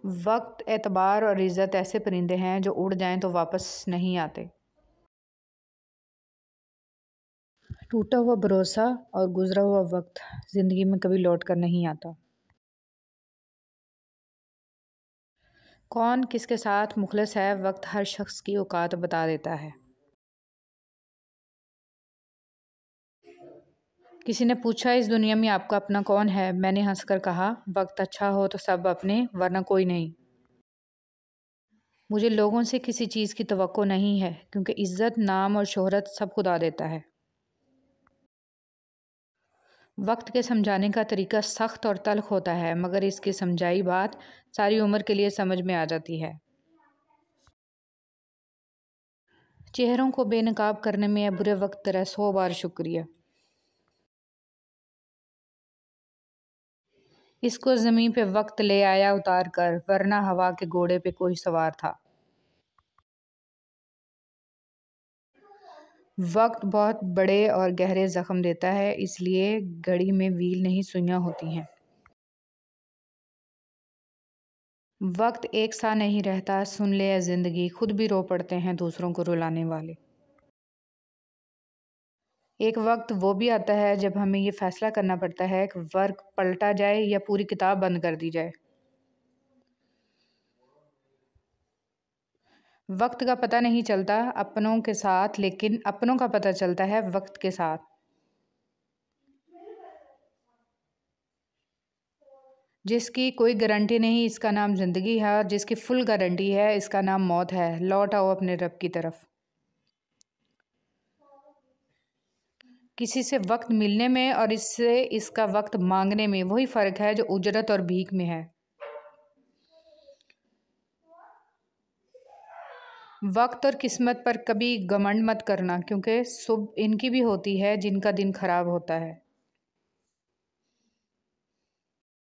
वक्त, एतबार और इज़्ज़त ऐसे परिंदे हैं जो उड़ जाएं तो वापस नहीं आते। टूटा हुआ भरोसा और गुजरा हुआ वक्त ज़िंदगी में कभी लौट कर नहीं आता। कौन किसके साथ मुखलिस है, वक्त हर शख्स की औकात बता देता है। किसी ने पूछा, इस दुनिया में आपका अपना कौन है? मैंने हंसकर कहा, वक्त अच्छा हो तो सब अपने, वरना कोई नहीं। मुझे लोगों से किसी चीज़ की तवक्को नहीं है, क्योंकि इज़्ज़त, नाम और शोहरत सब खुदा देता है। वक्त के समझाने का तरीका सख्त और तल्ख होता है, मगर इसकी समझाई बात सारी उम्र के लिए समझ में आ जाती है। चेहरों को बेनकाब करने में या बुरे वक्त तरह 100 बार शुक्रिया। इसको ज़मीन पे वक्त ले आया उतार कर, वरना हवा के घोड़े पे कोई सवार था। वक्त बहुत बड़े और गहरे ज़ख्म देता है, इसलिए घड़ी में वील नहीं सुइयां होती हैं। वक्त एक सा नहीं रहता, सुन ले ज़िंदगी, खुद भी रो पड़ते हैं दूसरों को रुलाने वाले। एक वक्त वो भी आता है जब हमें ये फ़ैसला करना पड़ता है कि वर्क पलटा जाए या पूरी किताब बंद कर दी जाए। वक्त का पता नहीं चलता अपनों के साथ, लेकिन अपनों का पता चलता है वक्त के साथ। जिसकी कोई गारंटी नहीं, इसका नाम ज़िंदगी है, और जिसकी फुल गारंटी है, इसका नाम मौत है। लौट आओ अपने रब की तरफ। किसी से वक्त मिलने में और इससे इसका वक्त मांगने में वही फ़र्क है जो उजरत और भीख में है। वक्त और किस्मत पर कभी घमंड मत करना, क्योंकि सुबह इनकी भी होती है जिनका दिन खराब होता है।